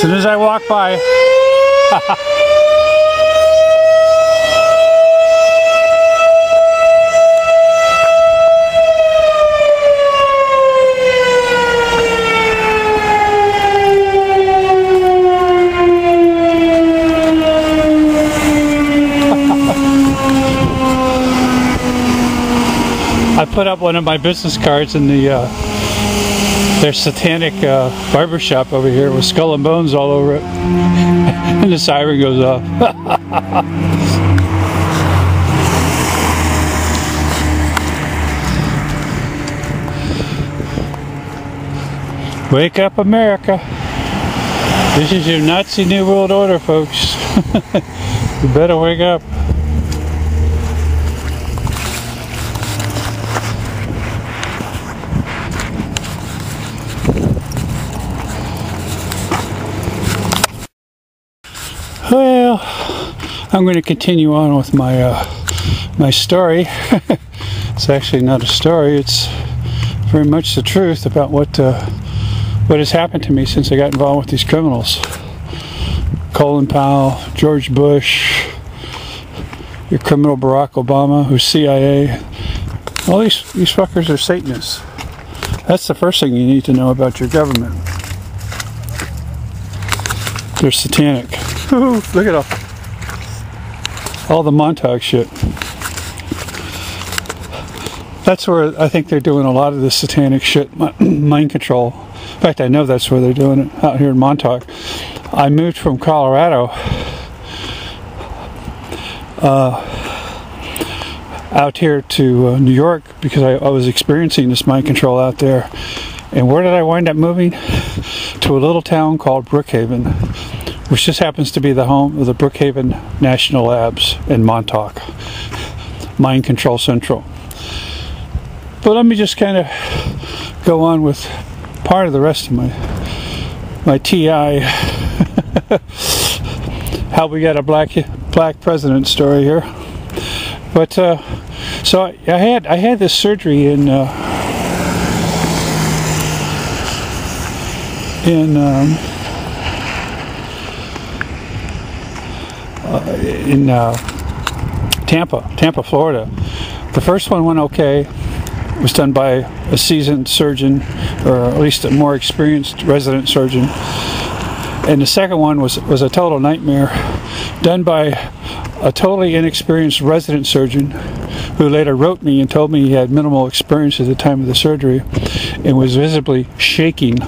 soon as I walk by. I put up one of my business cards in the their satanic barbershop over here with skull and bones all over it. And the siren goes off. Wake up, America. This is your Nazi New World Order, folks. You better wake up. Well, I'm going to continue on with my my story. It's actually not a story. It's very much the truth about what has happened to me since I got involved with these criminals. Colin Powell, George Bush, your criminal Barack Obama, who's CIA. All these fuckers are Satanists. That's the first thing you need to know about your government. They're satanic. Ooh, look at all the Montauk shit. That's where I think they're doing a lot of this satanic shit, mind control. In fact, I know that's where they're doing it, out here in Montauk. I moved from Colorado out here to New York because I was experiencing this mind control out there. And where did I wind up moving? To a little town called Brookhaven, which just happens to be the home of the Brookhaven National Labs in Montauk. Mind Control Central. But let me just kind of go on with part of the rest of my TI. How we got a black president story here. But so I had this surgery in Tampa, Florida. The first one went okay. It was done by a seasoned surgeon, or at least a more experienced resident surgeon. And the second one was a total nightmare, done by a totally inexperienced resident surgeon who later wrote me and told me he had minimal experience at the time of the surgery and was visibly shaking,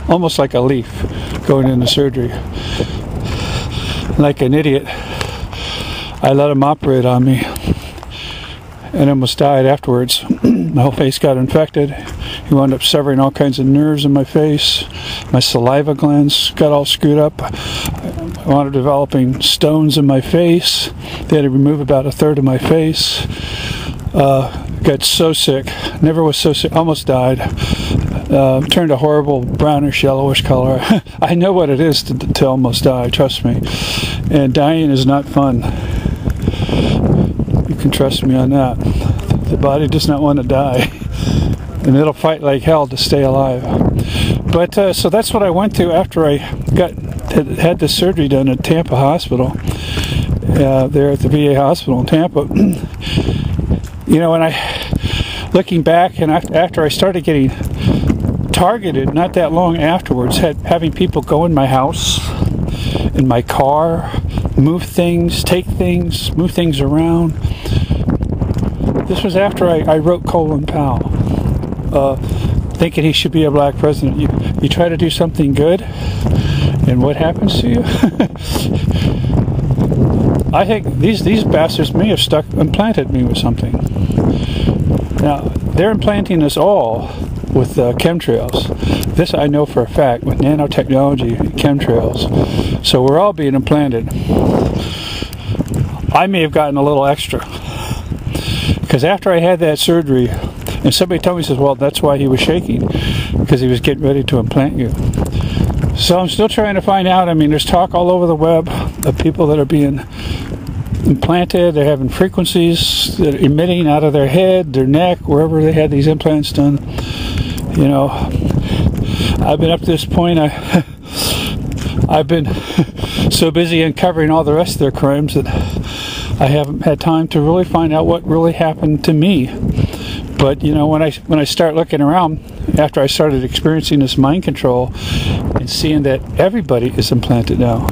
almost like a leaf, going into surgery. Like an idiot, I let him operate on me and almost died afterwards. My whole face got infected. He wound up severing all kinds of nerves in my face. My saliva glands got all screwed up. I wound up developing stones in my face. They had to remove about 1/3 of my face. Got so sick. Never was so sick. Almost died. Turned a horrible brownish yellowish color. I know what it is to almost die, trust me. And dying is not fun. You can trust me on that. The body does not want to die. And it'll fight like hell to stay alive. But so that's what I went to after I had this surgery done at Tampa Hospital. There at the VA hospital in Tampa. You know, and looking back, and after I started getting targeted not that long afterwards, having people go in my house, in my car, move things, take things, move things around. This was after I wrote Colin Powell, thinking he should be a black president. You try to do something good, and what happens to you? I think these bastards may have implanted me with something. Now, they're implanting us all with chemtrails. This I know for a fact, with nanotechnology and chemtrails. So we're all being implanted. I may have gotten a little extra. Because after I had that surgery, and somebody told me, says, well, that's why he was shaking, because he was getting ready to implant you. So I'm still trying to find out. I mean, there's talk all over the web of people that are being implanted. They're having frequencies that are emitting out of their head, their neck, wherever they had these implants done. You know, I've been up to this point. I've been so busy uncovering all the rest of their crimes that I haven't had time to really find out what really happened to me. But you know, when I start looking around after I started experiencing this mind control and seeing that everybody is implanted now,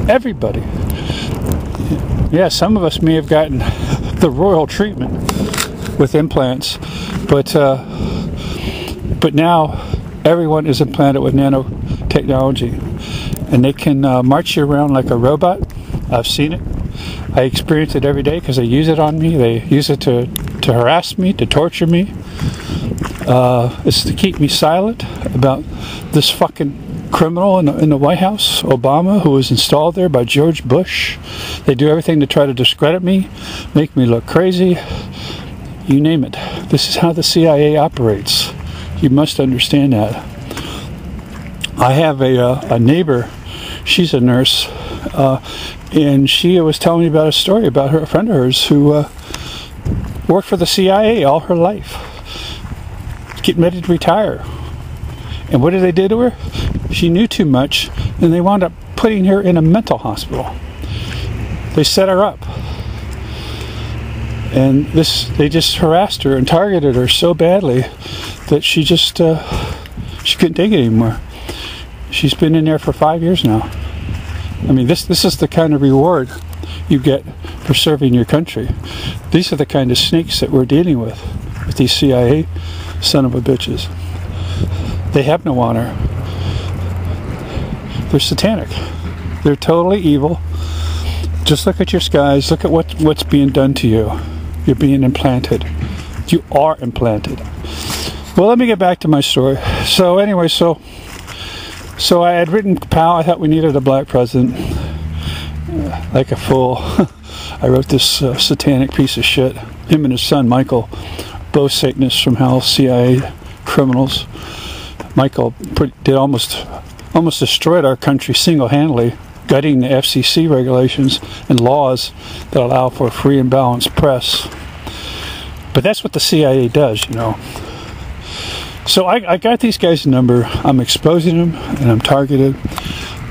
everybody. Yeah, some of us may have gotten the royal treatment with implants, but now everyone is implanted with nanotechnology, and they can march you around like a robot. I've seen it. I experience it every day because they use it on me. They use it to harass me, to torture me. It's to keep me silent about this fucking criminal in the White House, Obama, who was installed there by George Bush. They do everything to try to discredit me, make me look crazy, you name it. This is how the CIA operates. You must understand that. I have a neighbor, she's a nurse, and she was telling me about a story about a friend of hers who worked for the CIA all her life, getting ready to retire. And what did they do to her? She knew too much, and they wound up putting her in a mental hospital. They set her up. And they just harassed her and targeted her so badly that she just, she couldn't take it anymore. She's been in there for 5 years now. I mean, this is the kind of reward you get for serving your country. These are the kind of snakes that we're dealing with these CIA son of a bitches. They have no honor. They're satanic. They're totally evil. Just look at your skies. Look at what's being done to you. You're being implanted. You are implanted. Well, let me get back to my story. So anyway, so I had written Powell. I thought we needed a black president. Like a fool. I wrote this satanic piece of shit. Him and his son, Michael, both Satanists from hell, CIA criminals. Michael did almost destroyed our country single-handedly, gutting the FCC regulations and laws that allow for a free and balanced press. But that's what the CIA does, you know. So I got these guys' number. I'm exposing them, and I'm targeted.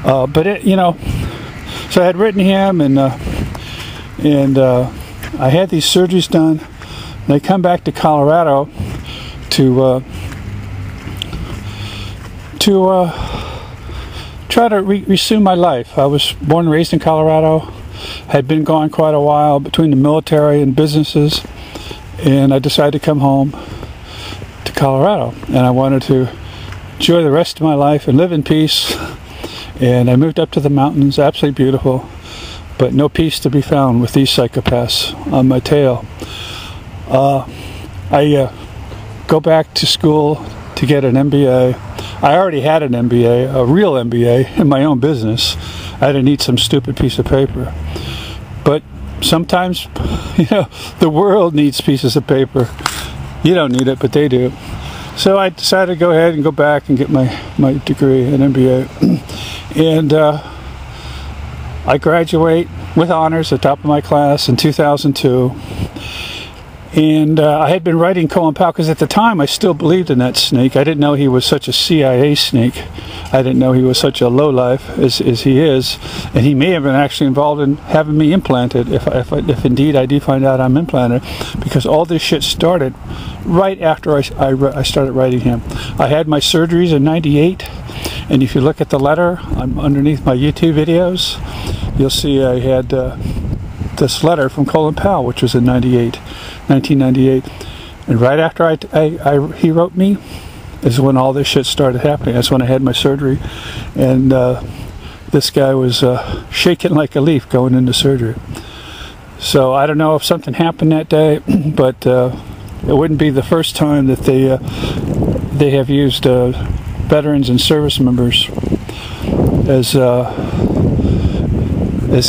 But it, you know, so I had written him, and I had these surgeries done. And I come back to Colorado to try to resume my life. I was born and raised in Colorado. Had been gone quite a while between the military and businesses, and I decided to come home to Colorado, and I wanted to enjoy the rest of my life and live in peace. And I moved up to the mountains, absolutely beautiful, but no peace to be found with these psychopaths on my tail. I go back to school to get an MBA. I already had an MBA, a real MBA, in my own business. I didn't need some stupid piece of paper. But sometimes, you know, the world needs pieces of paper. You don't need it, but they do. So I decided to go ahead and go back and get my degree, an MBA. And I graduate with honors at the top of my class in 2002. And I had been writing Colin Powell because at the time I still believed in that snake. I didn't know he was such a CIA snake. I didn't know he was such a lowlife as he is. And he may have been actually involved in having me implanted if indeed I do find out I'm implanted. Because all this shit started right after I started writing him. I had my surgeries in '98. And if you look at the letter underneath my YouTube videos, you'll see I had this letter from Colin Powell, which was in 1998. And right after he wrote me is when all this shit started happening. That's when I had my surgery. And this guy was shaking like a leaf going into surgery. So I don't know if something happened that day, but it wouldn't be the first time that they have used veterans and service members as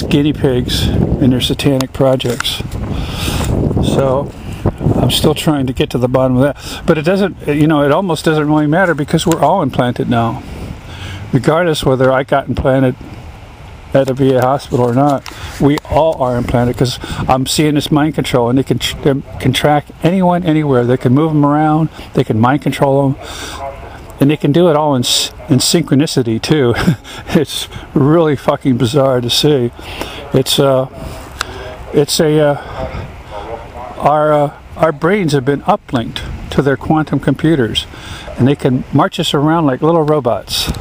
guinea pigs in their satanic projects. So I'm still trying to get to the bottom of that. But it doesn't, you know, it almost doesn't really matter because we're all implanted now. Regardless whether I got implanted at a VA hospital or not, we all are implanted because I'm seeing this mind control, and they can track anyone, anywhere. They can move them around. They can mind control them. and they can do it all in synchronicity too. It's really fucking bizarre to see. Our brains have been uplinked to their quantum computers, and they can march us around like little robots.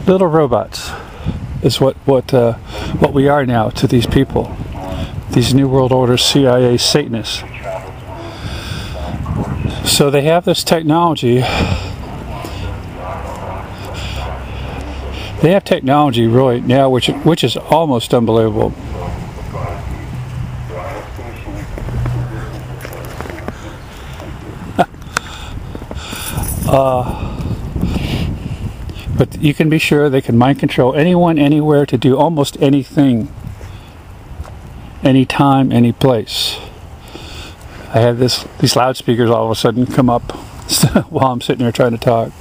Little robots is what we are now to these people, these New World Order CIA Satanists. So they have this technology. They have technology really now, which is almost unbelievable. But you can be sure they can mind control anyone, anywhere, to do almost anything, anytime, any place. I have these loudspeakers all of a sudden come up while I'm sitting here trying to talk.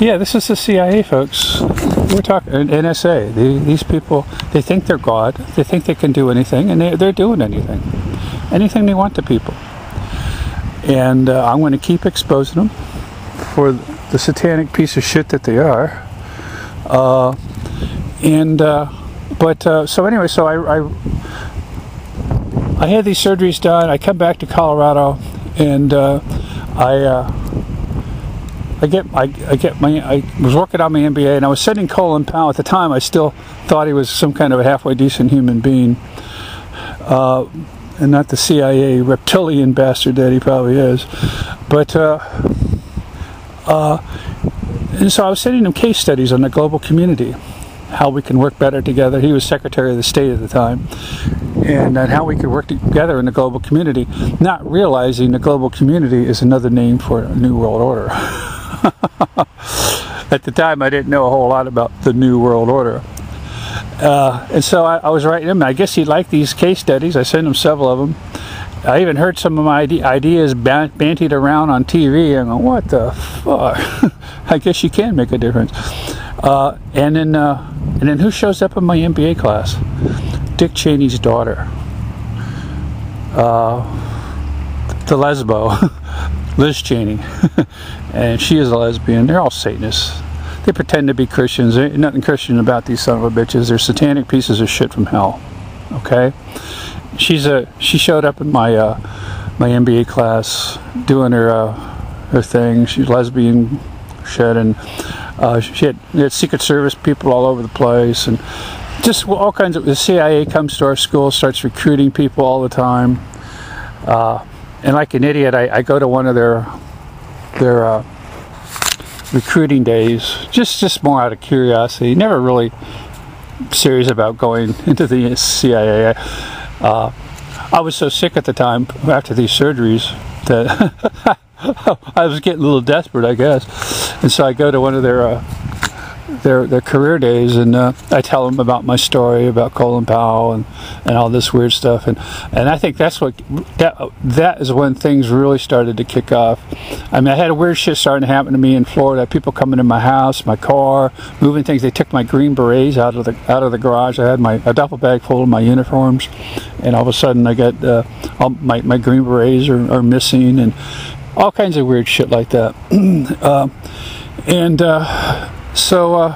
Yeah, this is the CIA, folks. We're talking NSA. These people, they think they're God. They think they can do anything, and they're doing anything they want to people. And I'm going to keep exposing them for the satanic piece of shit that they are. So anyway, so I had these surgeries done. I come back to Colorado, and I was working on my MBA, and I was studying Colin Powell. At the time, I still thought he was some kind of a halfway decent human being, and not the CIA reptilian bastard that he probably is. But and so I was sending him case studies on the global community, how we can work better together. He was Secretary of the State at the time, and how we could work together in the global community, not realizing the global community is another name for a New World Order. At the time, I didn't know a whole lot about the New World Order. And so I was writing him. I guess he liked these case studies. I sent him several of them. I even heard some of my ideas bantied around on TV. I'm going, what the fuck? I guess you can make a difference. And then who shows up in my MBA class? Dick Cheney's daughter. The lesbo. Liz Cheney. And she is a lesbian. They're all Satanists. They pretend to be Christians. There's nothing Christian about these son of a bitches. They're satanic pieces of shit from hell. Okay? She showed up in my my MBA class doing her thing. She's lesbian shit, and she had Secret Service people all over the place, and just all kinds of. The CIA comes to our school, starts recruiting people all the time, and like an idiot, I go to one of their recruiting days, just more out of curiosity. Never really serious about going into the CIA. I was so sick at the time after these surgeries that I was getting a little desperate, I guess. And so I go to one of their career days, and I tell them about my story about Colin Powell and all this weird stuff, and I think that's what that is when things really started to kick off. I mean, I had a weird shit starting to happen to me in Florida. People coming in my house, my car, moving things. They took my green berets out of the garage. I had a duffel bag full of my uniforms, and all of a sudden I got all my green berets are missing, and all kinds of weird shit like that. So,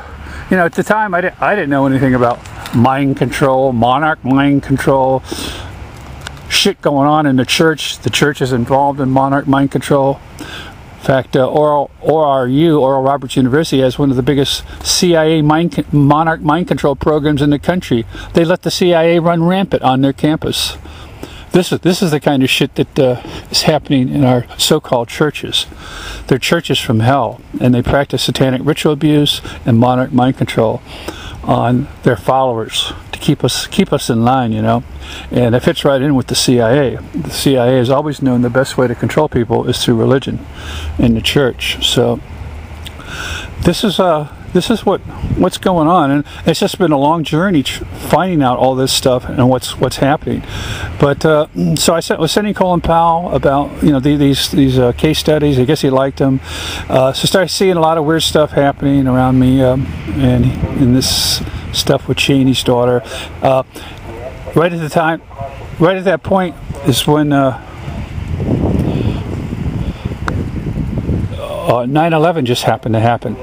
you know, at the time I didn't know anything about mind control, monarch mind control, shit going on in the church. The church is involved in monarch mind control. In fact, Oral Roberts University has one of the biggest CIA monarch mind control programs in the country. They let the CIA run rampant on their campus. This is the kind of shit that is happening in our so-called churches. They're churches from hell, and they practice satanic ritual abuse and monarch mind control on their followers to keep us in line, you know. And it fits right in with the CIA. The CIA has always known the best way to control people is through religion in the church. So this is what's going on, and it's just been a long journey finding out all this stuff and what's happening. But so I was sending Colin Powell about, you know, these case studies. I guess he liked them. So started seeing a lot of weird stuff happening around me, and in this stuff with Cheney's daughter. Right at the time, right at that point is when 9/11 just happened to happen,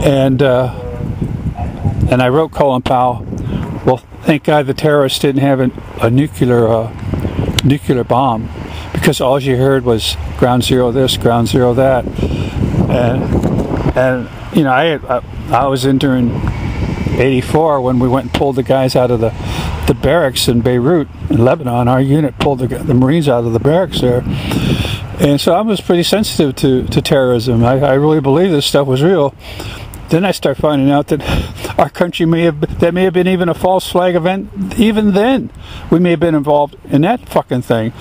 and I wrote Colin Powell, well, thank God the terrorists didn't have a nuclear bomb, because all you heard was ground zero this, ground zero that, and you know, I was in during '84 when we went and pulled the guys out of the barracks in Beirut in Lebanon. Our unit pulled the Marines out of the barracks there, and so I was pretty sensitive to terrorism. I really believe this stuff was real. Then I start finding out that our country may have been even a false flag event. Even then, we may have been involved in that fucking thing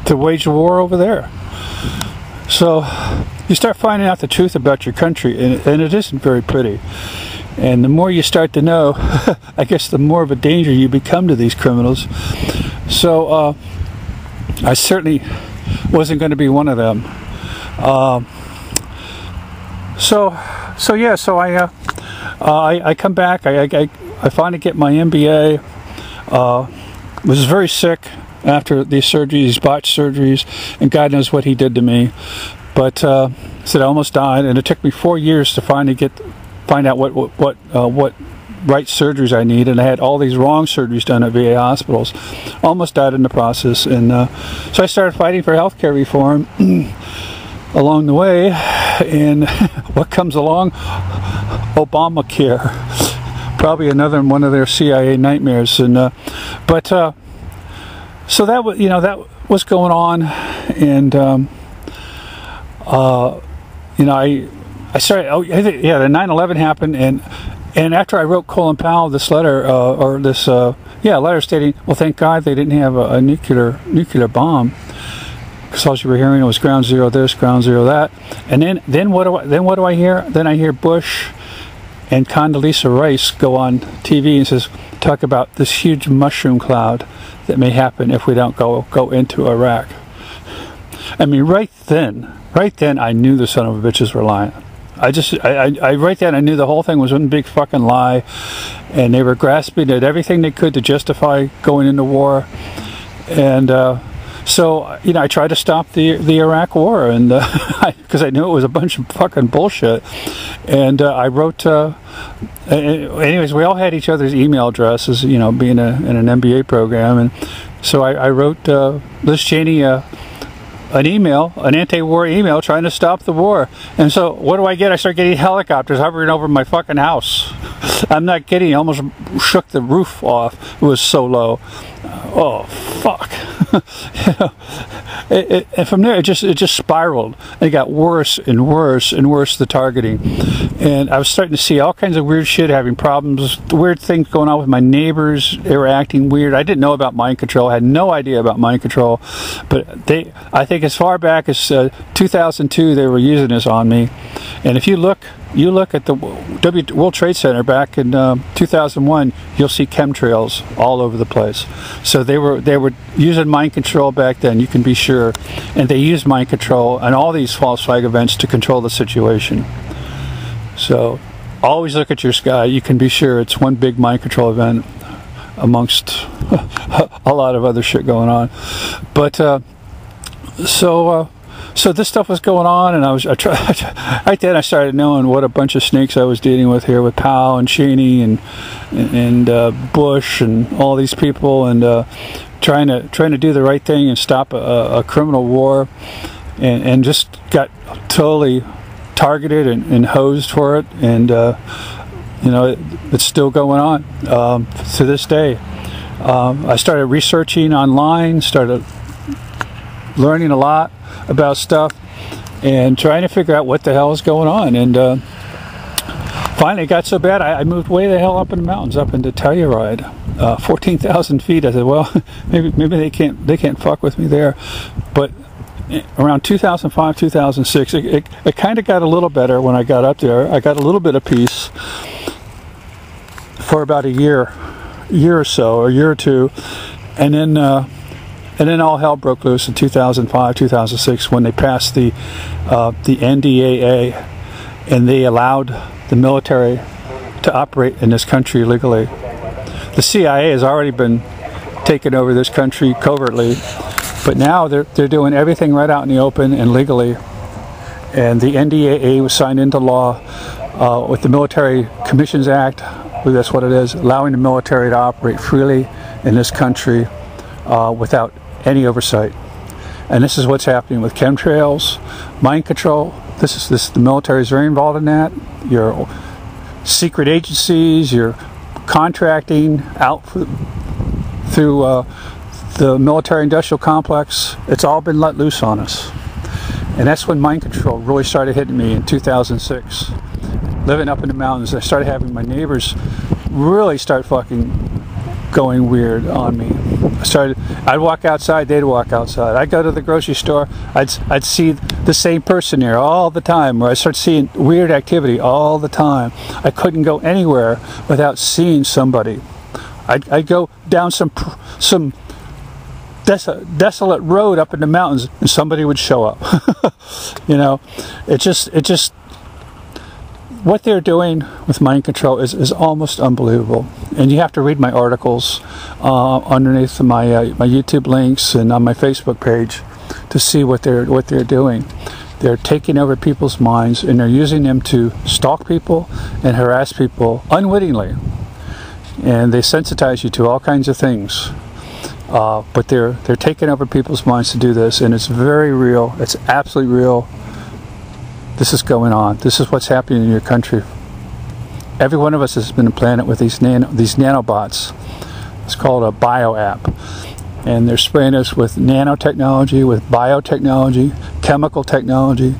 to wage a war over there. So you start finding out the truth about your country, and it isn't very pretty. And the more you start to know, I guess the more of a danger you become to these criminals. So I certainly wasn't going to be one of them. So I come back. I finally get my MBA. Was very sick after these surgeries, these botched surgeries, and God knows what he did to me. But said I almost died, and it took me 4 years to finally find out what right surgeries I need, and I had all these wrong surgeries done at VA hospitals. Almost died in the process, and so I started fighting for healthcare reform along the way. And what comes along? Obamacare, probably another one of their CIA nightmares. And so that was, you know, that was going on, and you know, I started. Oh yeah, the 9/11 happened, and after I wrote Colin Powell this letter, or this letter stating, well, thank God they didn't have a nuclear bomb, because all you were hearing was ground zero this, ground zero that, and then what do I hear? Then I hear Bush and Condoleezza Rice go on TV and talk about this huge mushroom cloud that may happen if we don't go into Iraq. I mean, right then I knew the son of a bitches were lying. Right then I knew the whole thing was one big fucking lie, and they were grasping at everything they could to justify going into war. And so, you know, I tried to stop the Iraq war, and because I knew it was a bunch of fucking bullshit. And I wrote, anyways, we all had each other's email addresses, you know, being in an MBA program, and so I wrote Liz Cheney an email, an anti-war email, trying to stop the war. And so what do I get? I start getting helicopters hovering over my fucking house. I'm not kidding. I almost shook the roof off. It was so low. Oh fuck. You know, and from there it just spiraled. It got worse and worse and worse, the targeting. And I was starting to see all kinds of weird shit, having problems, weird things going on with my neighbors. They were acting weird. I didn't know about mind control. I had no idea about mind control. But I think as far back as 2002, they were using this on me. And if you look at the World Trade Center back in 2001, you'll see chemtrails all over the place. So they were using mind control back then, you can be sure. And they used mind control and all these false flag events to control the situation. So always look at your sky. You can be sure it's one big mind control event amongst a lot of other shit going on. But so this stuff was going on, and right then I started knowing what a bunch of snakes I was dealing with here with Powell and Cheney and Bush and all these people, and trying to do the right thing and stop a criminal war, and just got totally targeted and hosed for it. And you know, it's still going on to this day. I started researching online, started learning a lot about stuff, and trying to figure out what the hell is going on. And finally it got so bad I moved way the hell up in the mountains, up into Telluride, 14,000 feet. I said, well, maybe they can't fuck with me there. But around 2005, 2006, it kind of got a little better when I got up there. I got a little bit of peace for about a year or so, a year or two, and then all hell broke loose in 2005, 2006 when they passed the NDAA, and they allowed the military to operate in this country legally. The CIA has already been taken over this country covertly. But now they're doing everything right out in the open and legally. And the NDAA was signed into law with the Military Commissions Act. I believe that's what it is, allowing the military to operate freely in this country without any oversight. And this is what's happening with chemtrails, mind control. The military is very involved in that. Your secret agencies, your contracting out through the military-industrial complex. It's all been let loose on us. And that's when mind control really started hitting me in 2006. Living up in the mountains, I started having my neighbors really start fucking going weird on me. I'd walk outside, they'd walk outside. I'd go to the grocery store, I'd see the same person there all the time, or I'd start seeing weird activity all the time. I couldn't go anywhere without seeing somebody. I'd go down some desolate road up in the mountains and somebody would show up. You know, it just what they're doing with mind control is almost unbelievable. And you have to read my articles underneath my YouTube links and on my Facebook page to see what they're doing. They're taking over people's minds and they're using them to stalk people and harass people unwittingly. And they sensitize you to all kinds of things. But they're taking over people's minds to do this, and it's very real. It's absolutely real. This is going on. This is what's happening in your country. Every one of us has been implanted with these nanobots. It's called a bio app, and they're spraying us with nanotechnology, with biotechnology, chemical technology.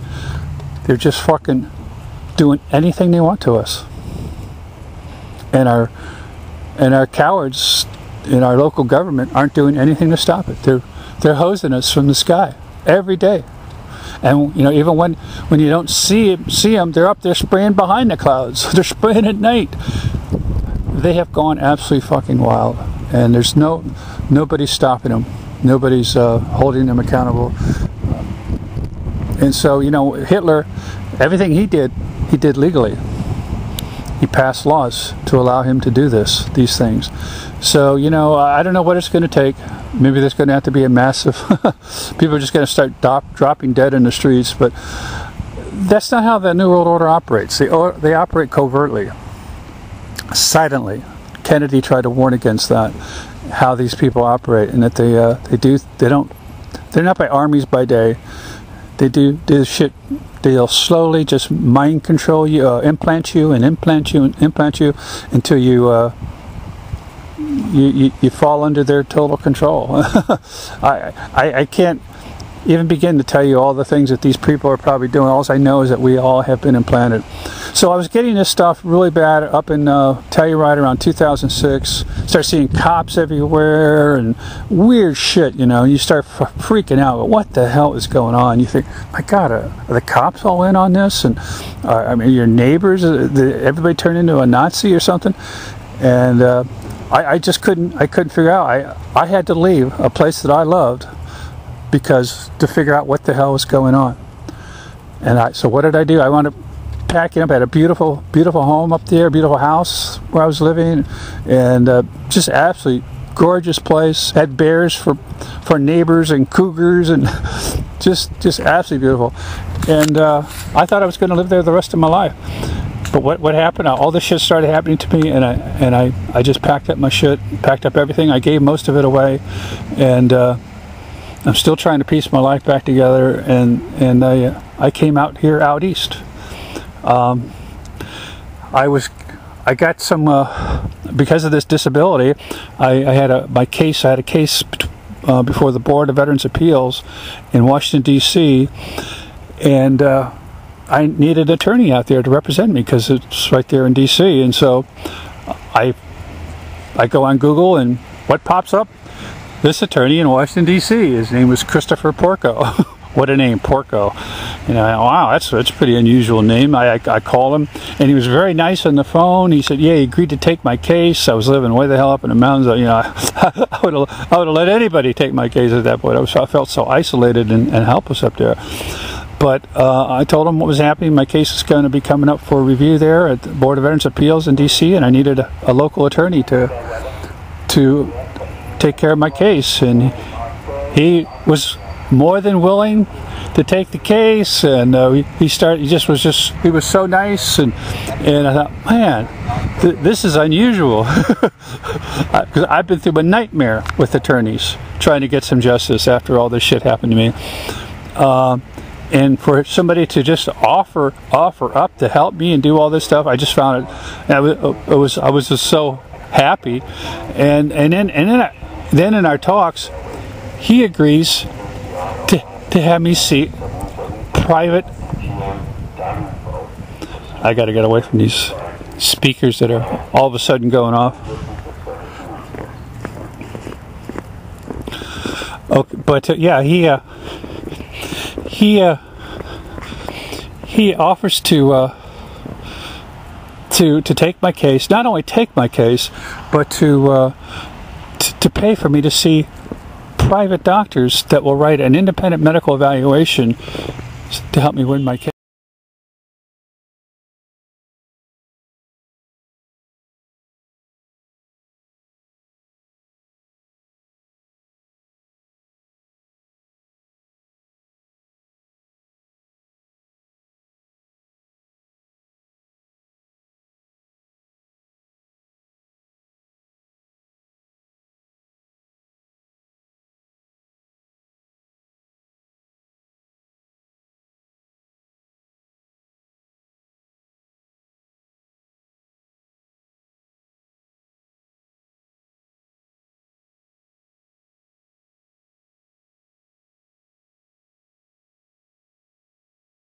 They're just fucking doing anything they want to us. And our cowards in our local government aren't doing anything to stop it. They're hosing us from the sky every day. And you know, even when you don't see them, they're up there spraying behind the clouds. They're spraying at night. They have gone absolutely fucking wild, and there's nobody's stopping them. Nobody's holding them accountable. And so, you know, Hitler, everything he did legally. He passed laws to allow him to do these things. So, you know, I don't know what it's going to take. Maybe there's going to have to be a massive... people are just going to start dropping dead in the streets, but that's not how the New World Order operates. They operate covertly, silently. Kennedy tried to warn against that, how these people operate, and that they're not by armies by day. They do shit. They'll slowly just mind control you, implant you until you fall under their total control. I can't even begin to tell you all the things that these people are probably doing. All I know is that we all have been implanted. So I was getting this stuff really bad up in Telluride around 2006. Start seeing cops everywhere and weird shit, you know. You start freaking out. What the hell is going on? You think, my God, are the cops all in on this? And I mean, your neighbors, everybody turned into a Nazi or something? And I just couldn't figure out. I had to leave a place that I loved to figure out what the hell was going on. And so what did I do? I wound up packing up. I had a beautiful home up there, beautiful house where I was living, and just absolutely gorgeous place. Had bears for neighbors and cougars, and just absolutely beautiful. And I thought I was going to live there the rest of my life. But what happened? All this shit started happening to me, and I just packed up my shit, packed up everything. I gave most of it away, and I'm still trying to piece my life back together. And I came out here out east. I got some because of this disability. I had a case before the Board of Veterans Appeals in Washington D.C. and I needed an attorney out there to represent me because it's right there in D.C. And so I go on Google, and what pops up? This attorney in Washington D.C. His name was Christopher Porco. What a name, Porco. You know, wow, that's a pretty unusual name. I called him, and he was very nice on the phone. He said, yeah, he agreed to take my case. I was living way the hell up in the mountains. You know, I would have let anybody take my case at that point. I felt so isolated and helpless up there. But I told him what was happening. My case is going to be coming up for review there at the Board of Veterans Appeals in D.C., and I needed a local attorney to take care of my case, and he was more than willing to take the case, and he was so nice, and I thought, man, this is unusual, because I've been through a nightmare with attorneys trying to get some justice after all this shit happened to me, and for somebody to just offer up to help me and do all this stuff, I just found it. I was just so happy, and then in our talks, he agrees to have me see private. I got to get away from these speakers that are all of a sudden going off. Okay, but yeah, he offers to take my case, not only take my case, but to pay for me to see private doctors that will write an independent medical evaluation to help me win my case.